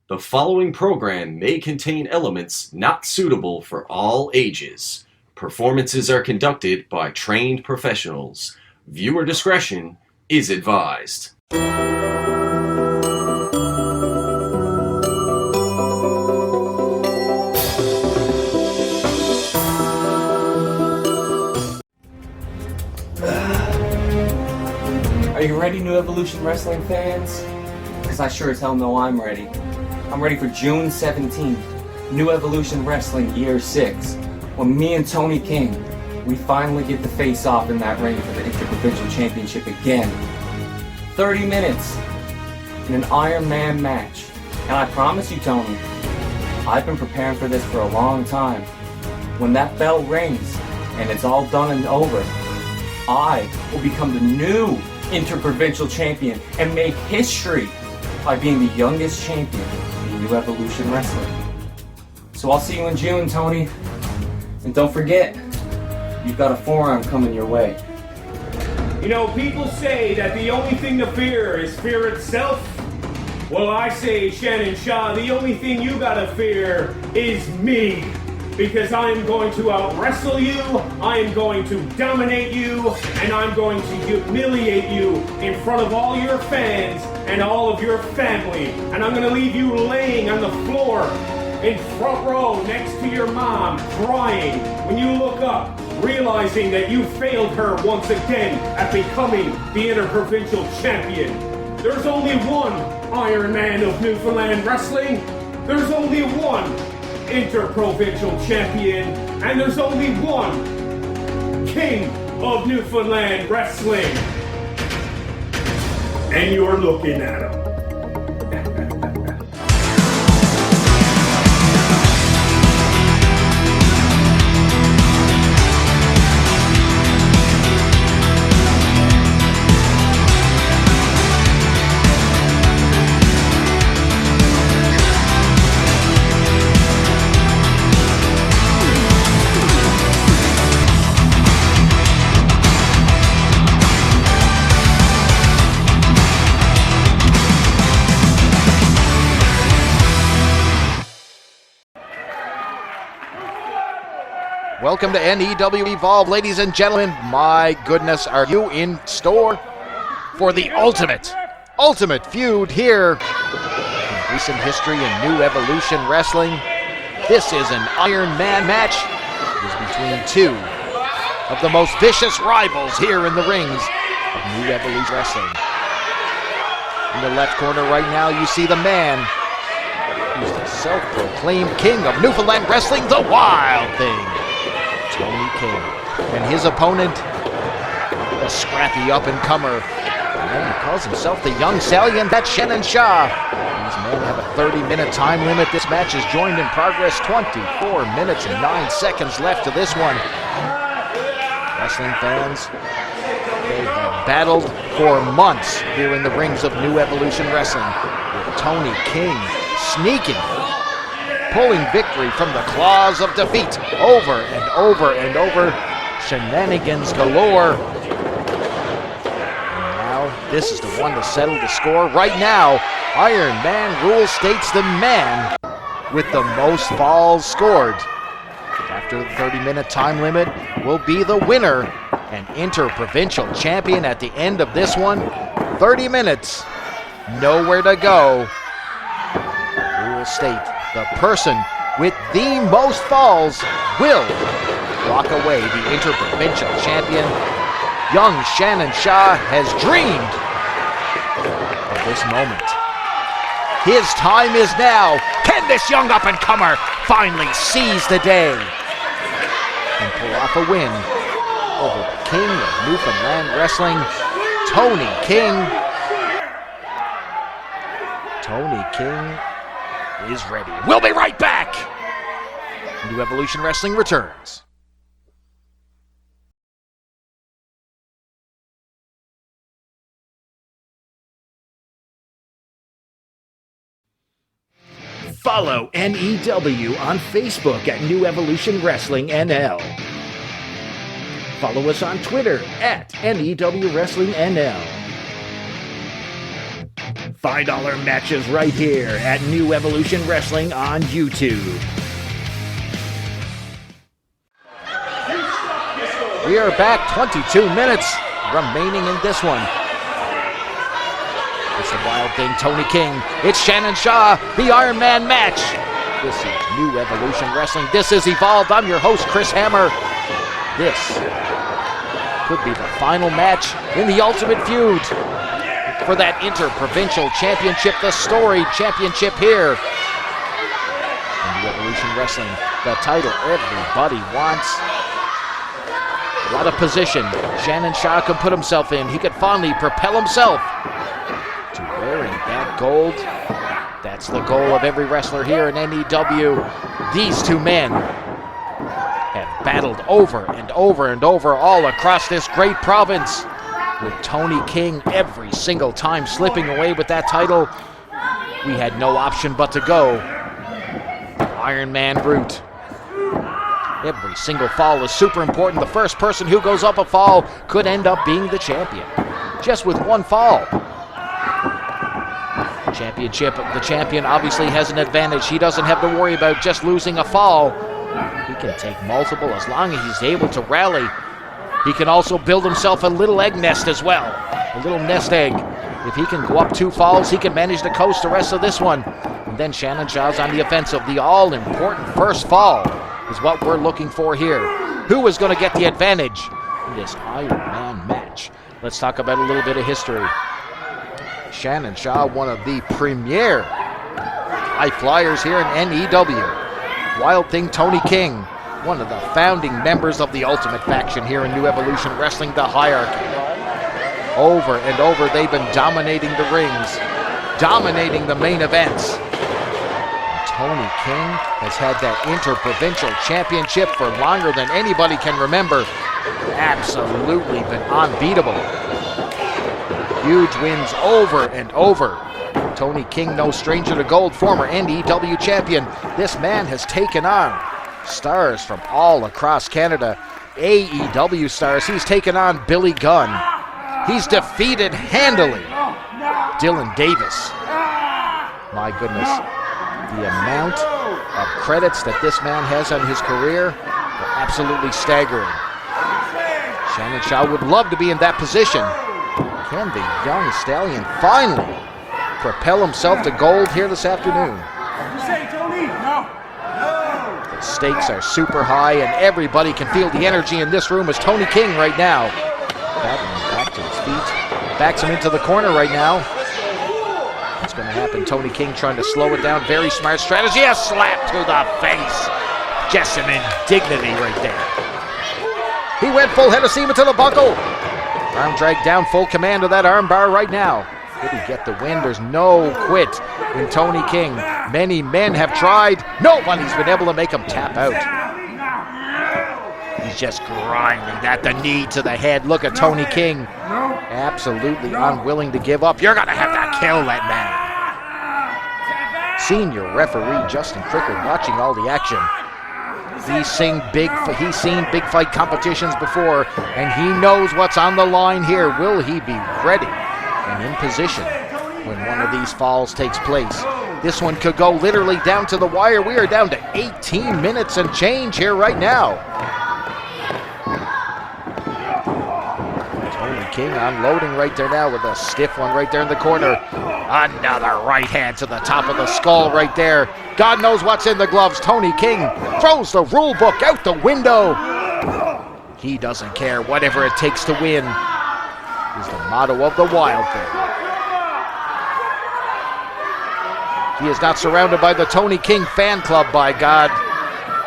The following program may contain elements not suitable for all ages. Performances are conducted by trained professionals. Viewer discretion is advised. Are you ready, New Evolution Wrestling fans? Because I sure as hell know I'm ready. I'm ready for June 17th, New Evolution Wrestling Year 6, when me and Tony King, we finally get to face off in that ring for the Interprovincial Championship again. 30 minutes in an Iron Man match. And I promise you, Tony, I've been preparing for this for a long time. When that bell rings and it's all done and over, I will become the new Interprovincial Champion and make history by being the youngest champion in New Evolution Wrestling. So I'll see you in June, Tony. And don't forget, you've got a forearm coming your way. You know, people say that the only thing to fear is fear itself. Well, I say, Shannon Shaw, the only thing you gotta fear is me. Because I'm going to out-wrestle you, I am going to dominate you, and I'm going to humiliate you in front of all your fans and all of your family. And I'm going to leave you laying on the floor in front row next to your mom, crying when you look up, realizing that you failed her once again at becoming the Interprovincial Champion. There's only one Iron Man of Newfoundland Wrestling. There's only one Interprovincial Champion, and there's only one King of Newfoundland Wrestling. And you're looking at him. Welcome to NEW Evolve, ladies and gentlemen. My goodness, are you in store for the ultimate feud here in recent history in New Evolution Wrestling? This is an Iron Man match. It is between two of the most vicious rivals here in the rings of New Evolution Wrestling. In the left corner right now, you see the man who's the self-proclaimed King of Newfoundland Wrestling, the Wild Thing, Tony King, and his opponent, the scrappy up-and-comer, and he calls himself the Young Stallion, that's Shannon Shaw. These men have a 30-minute time limit. This match is joined in progress. 24 minutes and 9 seconds left to this one. Wrestling fans, they have battled for months here in the rings of New Evolution Wrestling, with Tony King sneaking, pulling victory from the claws of defeat over and over and over. Shenanigans galore. And now this is the one to settle the score. Right now, Iron Man Rule states the man with the most falls scored after the 30-minute time limit will be the winner and Interprovincial Champion at the end of this one. 30 minutes, nowhere to go. Rule state the person with the most falls will walk away the Interprovincial Champion. Young Shannon Shaw has dreamed of this moment. His time is now. Can this young up-and-comer finally seize the day and pull off a win over the King of Newfoundland Wrestling, Tony King? Tony King is ready. We'll be right back. New Evolution Wrestling returns. Follow NEW on Facebook at New Evolution Wrestling NL. Follow us on Twitter at NEW Wrestling NL. $5 matches right here at New Evolution Wrestling on YouTube. We are back, 22 minutes remaining in this one. It's the Wild Thing, Tony King. It's Shannon Shaw, the Iron Man match. This is New Evolution Wrestling. This is Evolved. I'm your host, Chris Hammer. This could be the final match in the Ultimate Feud for that Interprovincial Championship, the storied championship here in New Evolution Wrestling. The title everybody wants. A lot of position Shannon Shaw can put himself in. He could finally propel himself to wearing that gold. That's the goal of every wrestler here in NEW. These two men have battled over and over and over all across this great province, with Tony King every single time slipping away with that title. We had no option but to go the Iron Man route. Every single fall is super important. The first person who goes up a fall could end up being the champion, just with one fall. The champion obviously has an advantage. He doesn't have to worry about just losing a fall. He can take multiple as long as he's able to rally. He can also build himself a little egg nest as well, a little nest egg. If he can go up 2 falls, he can manage to coast the rest of this one. And then Shannon Shaw's on the offensive. The all-important first fall is what we're looking for here. Who is going to get the advantage in this Iron Man match? Let's talk about a little bit of history. Shannon Shaw, one of the premier high flyers here in NEW. Wild Thing Tony King, one of the founding members of the Ultimate faction here in New Evolution Wrestling, the Hierarchy. Over and over, they've been dominating the rings, dominating the main events. Tony King has had that Interprovincial Championship for longer than anybody can remember. Absolutely been unbeatable. Huge wins over and over. Tony King, no stranger to gold, former NEW champion. This man has taken on stars from all across Canada. AEW stars. He's taken on Billy Gunn. He's defeated handily Dylan Davis. My goodness. The amount of credits that this man has on his career are absolutely staggering. Shannon Shaw would love to be in that position. Can the Young Stallion finally propel himself to gold here this afternoon? The stakes are super high and everybody can feel the energy in this room as Tony King right now. Battling back to his feet. Backs him into the corner right now. What's going to happen? Tony King trying to slow it down. Very smart strategy. A slap to the face. Just some indignity right there. He went full head of steam into the buckle. Arm drag down, full command of that arm bar right now. Did he get the win? There's no quit in Tony King. Many men have tried. Nobody's been able to make him tap out. He's just grinding that, the knee to the head. Look at Tony King. Absolutely unwilling to give up. You're going to have to kill that man. Senior referee Justin Cricker watching all the action. He's seen big fight competitions before, and he knows what's on the line here. Will he be ready and in position when one of these falls takes place? This one could go literally down to the wire. We are down to 18 minutes and change here right now. Tony King unloading right there now with a stiff one right there in the corner. Another right hand to the top of the skull right there. God knows what's in the gloves. Tony King throws the rule book out the window. He doesn't care. Whatever it takes to win is the motto of the Wild Thing. He is not surrounded by the Tony King fan club, by God.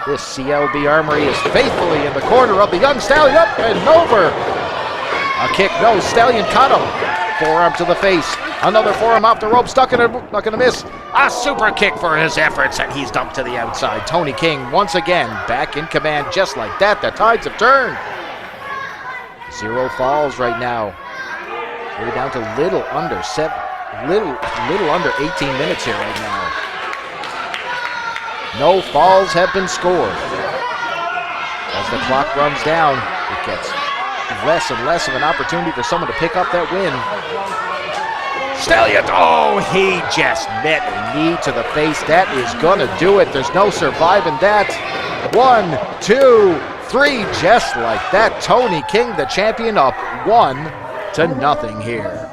This CLB Armory is faithfully in the corner of the Young Stallion, up and over. A kick, no, Stallion caught him. Forearm to the face. Another forearm off the rope, not gonna miss. A super kick for his efforts, and he's dumped to the outside. Tony King once again back in command, just like that. The tides have turned. 0 falls right now. We're down to little under 18 minutes here right now. No falls have been scored. As the clock runs down, it gets less and less of an opportunity for someone to pick up that win. Stallion, oh, he just met a knee to the face. That is gonna do it. There's no surviving that. 1, 2, 3, just like that. Tony King, the champion, up 1-0 here.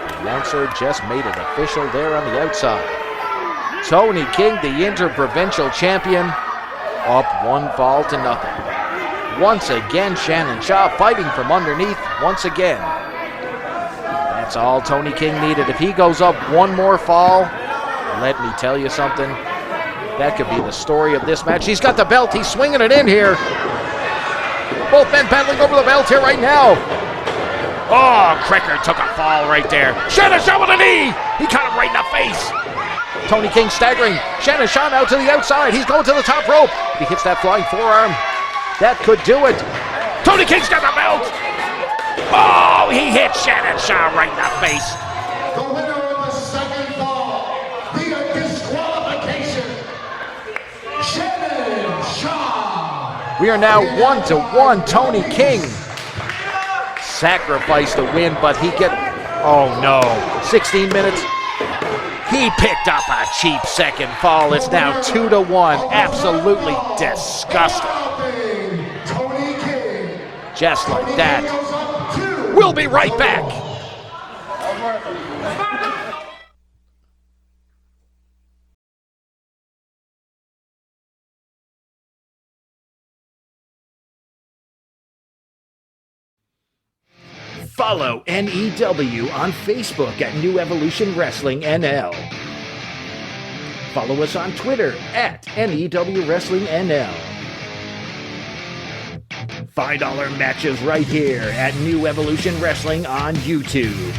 The announcer just made it official there on the outside. Tony King, the Interprovincial Champion, up 1-0. Once again, Shannon Shaw fighting from underneath once again. That's all Tony King needed. If he goes up one more fall, let me tell you something, that could be the story of this match. He's got the belt. He's swinging it in here. Both men battling over the belt here right now. Oh, Cricker took a fall right there. Shannon Shaw with a knee. He caught him right in the face. Tony King staggering. Shannon Shaw now to the outside. He's going to the top rope. If he hits that flying forearm, that could do it. Tony King's got the belt. Oh, he hit Shannon Shaw right in the face. The winner of the second fall via disqualification, Shannon Shaw. We are now 1-1. Tony King sacrificed the win, but he oh no, 16 minutes. He picked up a cheap second fall. It's now 2-1. Absolutely disgusting. Just like that. We'll be right back. Follow NEW on Facebook at New Evolution Wrestling NL. Follow us on Twitter at NEW Wrestling NL. Find all our matches right here at New Evolution Wrestling on YouTube.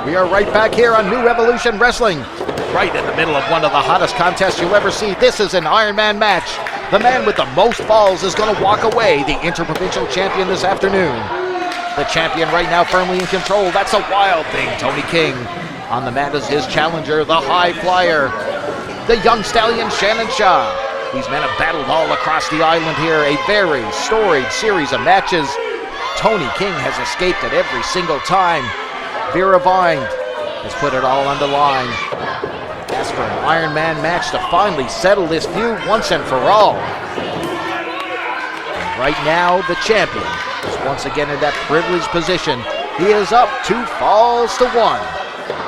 We are right back here on New Evolution Wrestling, right in the middle of one of the hottest contests you'll ever see. This is an Iron Man match. The man with the most falls is going to walk away the Interprovincial Champion this afternoon. The champion right now firmly in control. That's a wild thing. Tony King on the mat is his challenger, the High Flyer, the Young Stallion, Shannon Shaw. These men have battled all across the island here. A very storied series of matches. Tony King has escaped it every single time. Vera Vine has put it all on the line. As for an Iron Man match to finally settle this feud once and for all. And right now, the champion is once again in that privileged position. He is up 2-1.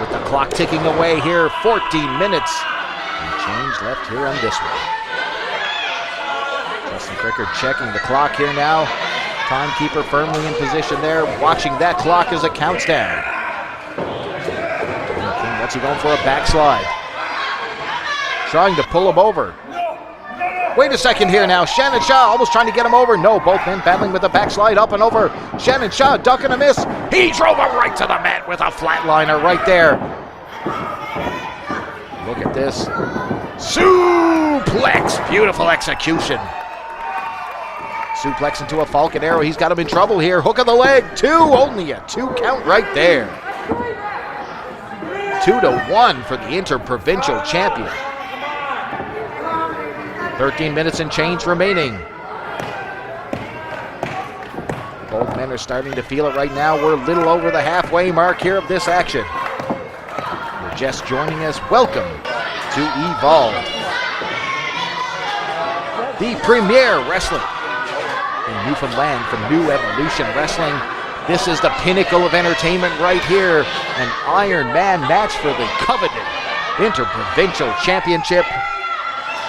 With the clock ticking away here, 14 minutes. And change left here on this one. Justin Fricker checking the clock here now. Timekeeper firmly in position there, watching that clock as it counts down. What's he going for? A backslide. Trying to pull him over. Wait a second here now. Shannon Shaw almost trying to get him over. No, both men battling with a backslide up and over. Shannon Shaw ducking a miss. He drove him right to the mat with a flatliner right there. Look at this. Suplex. Beautiful execution. Suplex into a Falcon Arrow. He's got him in trouble here. Hook of the leg. Only a 2 count right there. 2-1 for the Interprovincial Champion. 13 minutes and change remaining. Both men are starting to feel it right now. We're a little over the halfway mark here of this action. You're just joining us. Welcome to Evolved, the premier wrestling in Newfoundland from New Evolution Wrestling. This is the pinnacle of entertainment right here. An Iron Man match for the coveted Interprovincial Championship.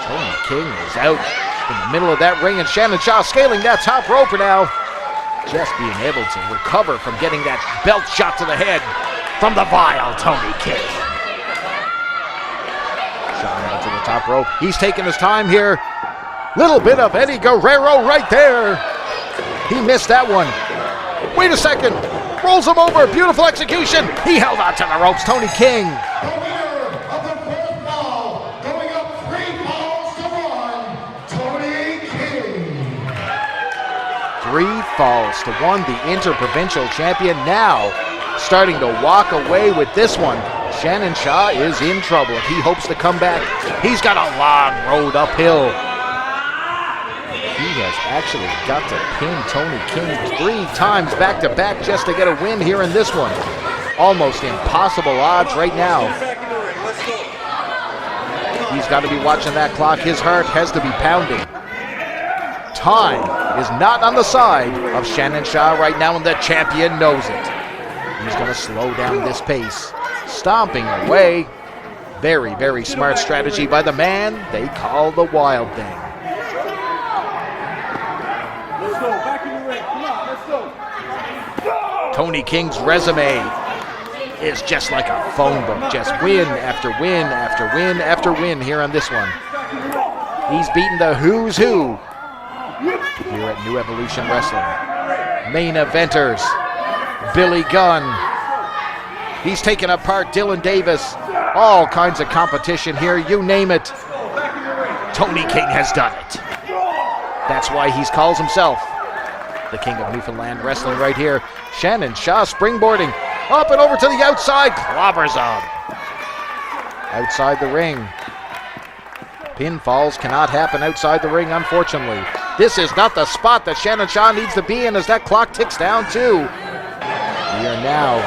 Tony King is out in the middle of that ring, and Shannon Shaw scaling that top rope now. Just being able to recover from getting that belt shot to the head from the vile Tony King. Shaw now to the top rope. He's taking his time here. Little bit of Eddie Guerrero right there. He missed that one. Wait a second. Rolls him over. Beautiful execution. He held on to the ropes. Tony King. The winner of the fourth fall, going up 3 falls to 1, Tony King. 3 falls to 1. The Interprovincial Champion now starting to walk away with this one. Shannon Shaw is in trouble. If he hopes to come back, he's got a long road uphill. He has actually got to pin Tony King 3 times back-to-back just to get a win here in this one. Almost impossible odds right now. He's got to be watching that clock. His heart has to be pounding. Time is not on the side of Shannon Shaw right now, and the champion knows it. He's going to slow down this pace. Stomping away. Very, very smart strategy by the man they call the Wild Thing. Let's go. Back in the ring. Come on, let's go. Tony King's resume is just like a phone book. Just win after win after win after win here on this one. He's beaten the who's who here at New Evolution Wrestling. Main eventers, Billy Gunn. He's taken apart Dylan Davis. All kinds of competition here, you name it. Tony King has done it. That's why he calls himself the King of Newfoundland Wrestling right here. Shannon Shaw springboarding up and over to the outside. Clobbers him. Outside the ring. Pinfalls cannot happen outside the ring, unfortunately. This is not the spot that Shannon Shaw needs to be in as that clock ticks down too. We are now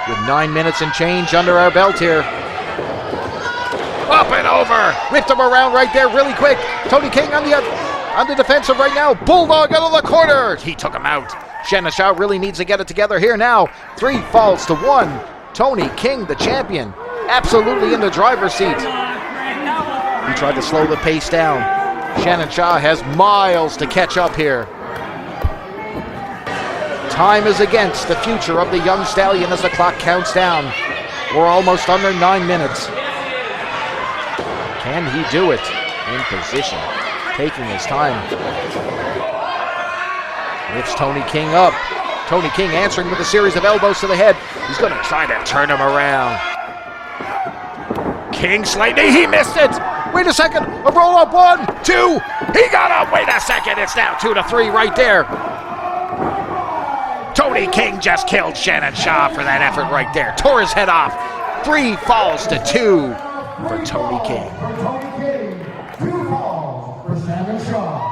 with 9 minutes and change under our belt here. Up and over. Whipped him around right there really quick. Tony King on the defensive right now. Bulldog out of the corner. He took him out. Shannon Shaw really needs to get it together here now. 3 falls to 1. Tony King, the champion, absolutely in the driver's seat. He tried to slow the pace down. Shannon Shaw has miles to catch up here. Time is against the future of the Young Stallion as the clock counts down. We're almost under 9 minutes. Can he do it? In position, taking his time. Lifts Tony King up. Tony King answering with a series of elbows to the head. He's going to try to turn him around. King slightly, he missed it. Wait a second, a roll up, 1, 2. He got up, wait a second. It's now 2 to 3 right there. Tony King just killed Shannon Shaw for that effort right there. Tore his head off. 3 falls to 2 for Tony King. Tony King, 2 falls for Shannon Shaw.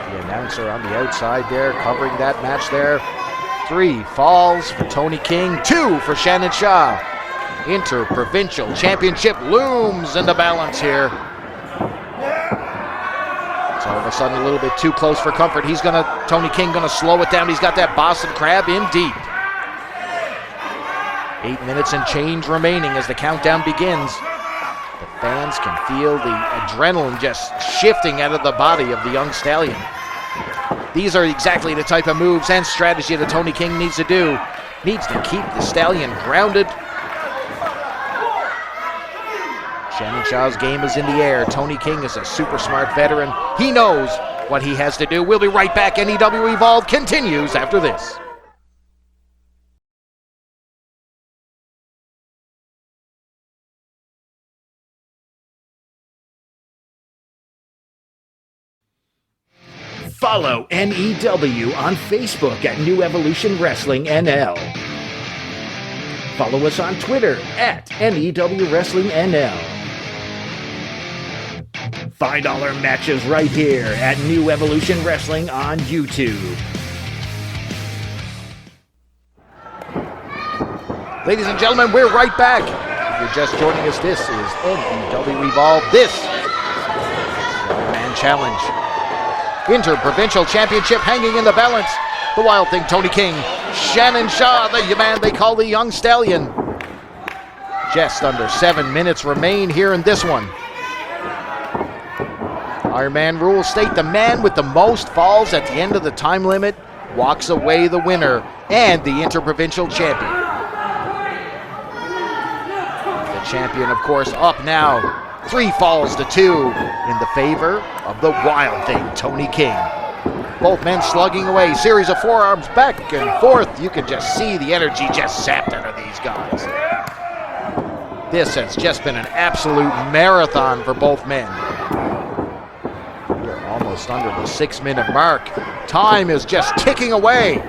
The announcer on the outside there covering that match there. 3 falls for Tony King, 2 for Shannon Shaw. Interprovincial Championship looms in the balance here. It's all of a sudden a little bit too close for comfort. Tony King gonna slow it down. He's got that Boston Crab in deep. 8 minutes and change remaining as the countdown begins. The fans can feel the adrenaline just shifting out of the body of the Young Stallion. These are exactly the type of moves and strategy that Tony King needs to do. Needs to keep the Stallion grounded. Shannon Shaw's game is in the air. Tony King is a super smart veteran. He knows what he has to do. We'll be right back. NEW Evolve continues after this. Follow NEW on Facebook at New Evolution Wrestling NL. Follow us on Twitter at NEW Wrestling NL. Find all our matches right here at New Evolution Wrestling on YouTube. Ladies and gentlemen, we're right back. If you're just joining us, this is NEW Evolve. This is the Young Man Challenge. Interprovincial Championship hanging in the balance. The Wild Thing, Tony King. Shannon Shaw, the man they call the Young Stallion. Just under 7 minutes remain here in this one. Iron Man rules state the man with the most falls at the end of the time limit walks away the winner and the Interprovincial Champion. The champion, of course, up now. 3 falls to 2 in the favor of the Wild Thing, Tony King. Both men slugging away, series of forearms back and forth. You can just see the energy just sapped out of these guys. This has just been an absolute marathon for both men. We're almost under the 6-minute mark. Time is just ticking away.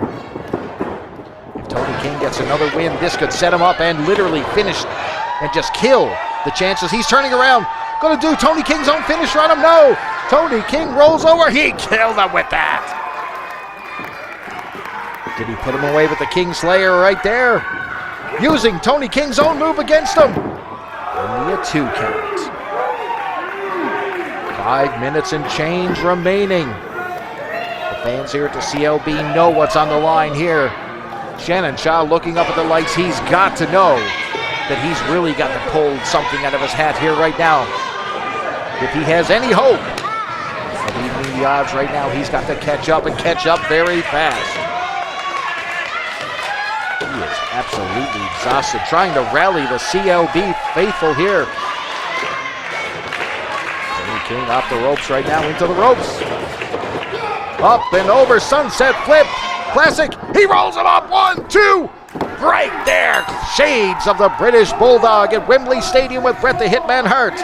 If Tony King gets another win, this could set him up and literally finish and just kill the chances. He's turning around. Gonna do Tony King's own finisher on him? No! Tony King rolls over. He killed him with that. Did he put him away with the King Slayer right there? Using Tony King's own move against him. Only a 2 count. 5 minutes and change remaining. The fans here at the CLB know what's on the line here. Shannon Shaw looking up at the lights. He's got to know that he's really got to pull something out of his hat here right now. If he has any hope of evening the odds right now, he's got to catch up and catch up very fast. He is absolutely exhausted, trying to rally the CLB faithful here. Tony King off the ropes right now, into the ropes. Up and over, sunset flip. Classic. He rolls him up. 1, 2. Right there. Shades of the British Bulldog at Wembley Stadium with Bret the Hitman Hart.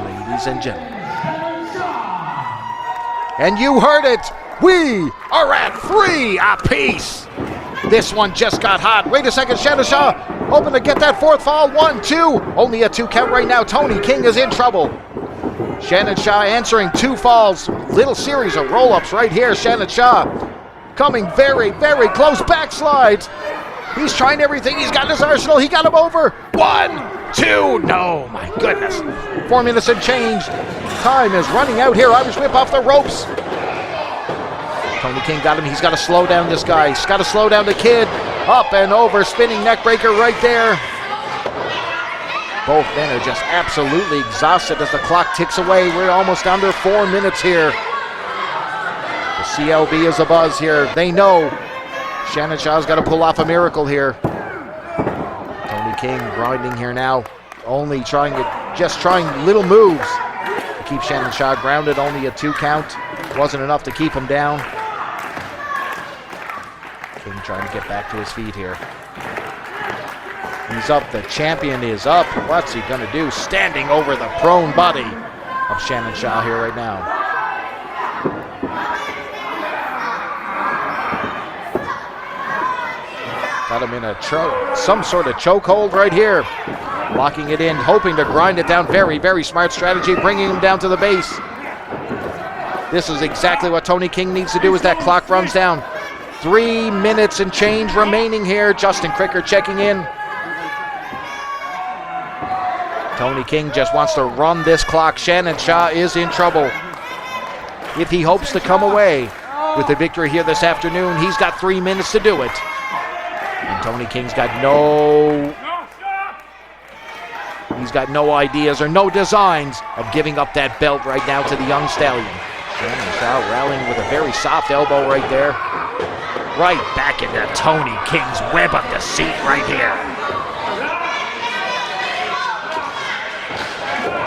Ladies and gentlemen. And you heard it. We are at 3 apiece. This one just got hot. Wait a second. Shannon Shaw hoping to get that 4th fall. 1, 2. Only a 2 count right now. Tony King is in trouble. Shannon Shaw answering 2 falls. Little series of roll-ups right here. Shannon Shaw coming very, very close. Backslides. He's trying everything. He's got his arsenal. He got him over. 1, 2. No, my goodness. 4 minutes and change. Time is running out here. Irish whip off the ropes. Tony King got him. He's got to slow down this guy. He's got to slow down the kid. Up and over. Spinning neckbreaker right there. Both men are just absolutely exhausted as the clock ticks away. We're almost under 4 minutes here. The CLB is abuzz here. They know Shannon Shaw's got to pull off a miracle here. Tony King grinding here now. Only trying little moves to keep Shannon Shaw grounded. Only a 2 count. Wasn't enough to keep him down. King trying to get back to his feet here. He's up. The champion is up. What's he going to do? Standing over the prone body of Shannon Shaw here right now. Got him in some sort of chokehold right here. Locking it in, hoping to grind it down. Very, very smart strategy, bringing him down to the base. This is exactly what Tony King needs to do as that clock runs down. 3 minutes and change remaining here. Justin Cricker checking in. Tony King just wants to run this clock. Shannon Shaw is in trouble. If he hopes to come away with the victory here this afternoon, he's got 3 minutes to do it. And Tony King's got no ideas or no designs of giving up that belt right now to the Young Stallion. Shannon Shaw rallying with a very soft elbow right there. Right back into Tony King's web of deceit right here.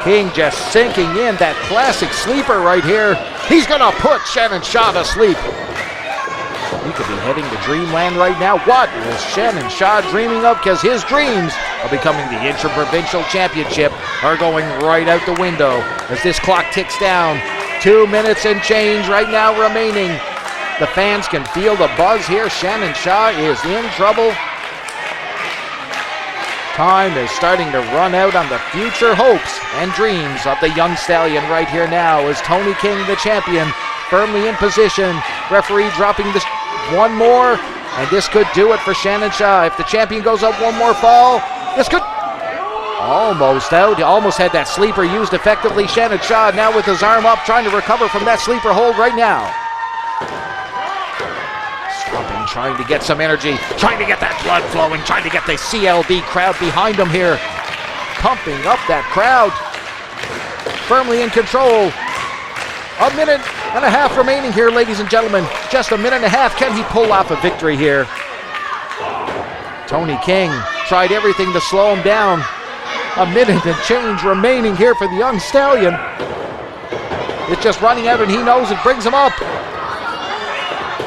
King just sinking in that classic sleeper right here. He's going to put Shannon Shaw to sleep. He could be heading to dreamland right now. What is Shannon Shaw dreaming of? Because his dreams of becoming the Interprovincial Championship are going right out the window as this clock ticks down. 2 minutes and change right now remaining. The fans can feel the buzz here. Shannon Shaw is in trouble. Time is starting to run out on the future hopes and dreams of the Young Stallion right here now as Tony King, the champion, firmly in position. Referee dropping this one more, and this could do it for Shannon Shaw. If the champion goes up one more fall, this could almost out. He almost had that sleeper used effectively. Shannon Shaw now with his arm up, trying to recover from that sleeper hold right now. Stomping, trying to get some energy, trying to get that blood flowing, trying to get the CLB crowd behind him here. Pumping up that crowd. Firmly in control. A minute and a half remaining here, ladies and gentlemen. Just a minute and a half. Can he pull off a victory here? Tony King tried everything to slow him down. A minute and change remaining here for the Young Stallion. It's just running out and he knows it brings him up.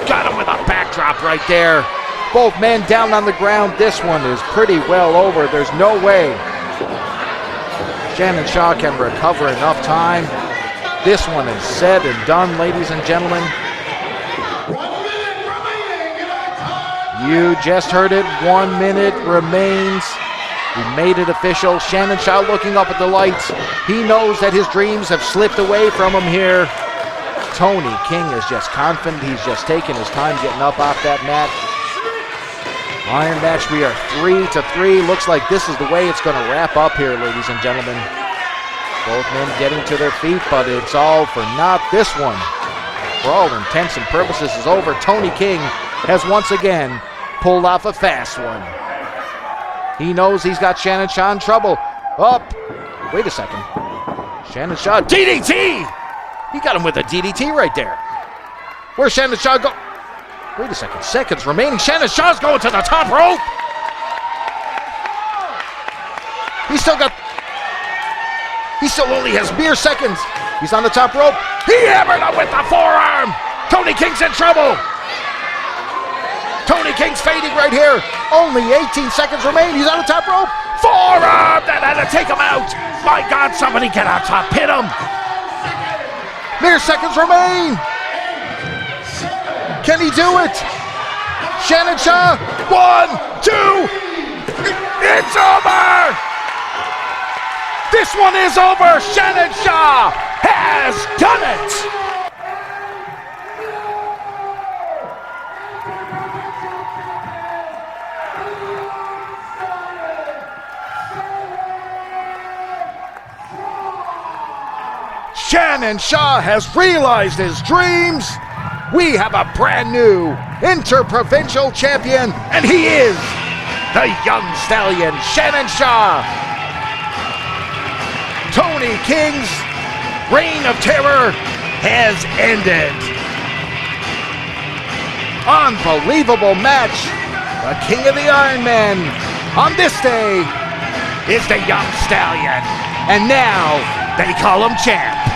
Got him with a backdrop right there. Both men down on the ground. This one is pretty well over. There's no way Shannon Shaw can recover enough time. This one is said and done, ladies and gentlemen. 1 minute remaining in our time. You just heard it. 1 minute remains. We made it official. Shannon Shaw looking up at the lights. He knows that his dreams have slipped away from him here. Tony King is just confident. He's just taking his time getting up off that mat. Iron match, we are 3-3. Looks like this is the way it's going to wrap up here, ladies and gentlemen. Both men getting to their feet, but it's all for naught. This one, for all intents and purposes, is over. Tony King has once again pulled off a fast one. He knows he's got Shannon Shaw in trouble. Up. Wait a second. Shannon Shaw, DDT! He got him with a DDT right there. Where's Shannon Shaw go? Wait a second. Seconds remaining. Shannon Shaw's going to the top rope. He still only has mere seconds. He's on the top rope. He hammered him with the forearm. Tony King's in trouble. Tony King's fading right here. Only 18 seconds remain. He's on the top rope. Forearm! That had to take him out. My God, somebody get on top. Hit him. Mere seconds remain. Can he do it? Shannon Shaw. 1, 2. It's over. This one is over. Shannon Shaw has done it. Shannon Shaw has realized his dreams. We have a brand new Interprovincial Champion, and he is the Young Stallion, Shannon Shaw. Tony King's reign of terror has ended. Unbelievable match. The King of the Ironman on this day is the Young Stallion, and now they call him champ.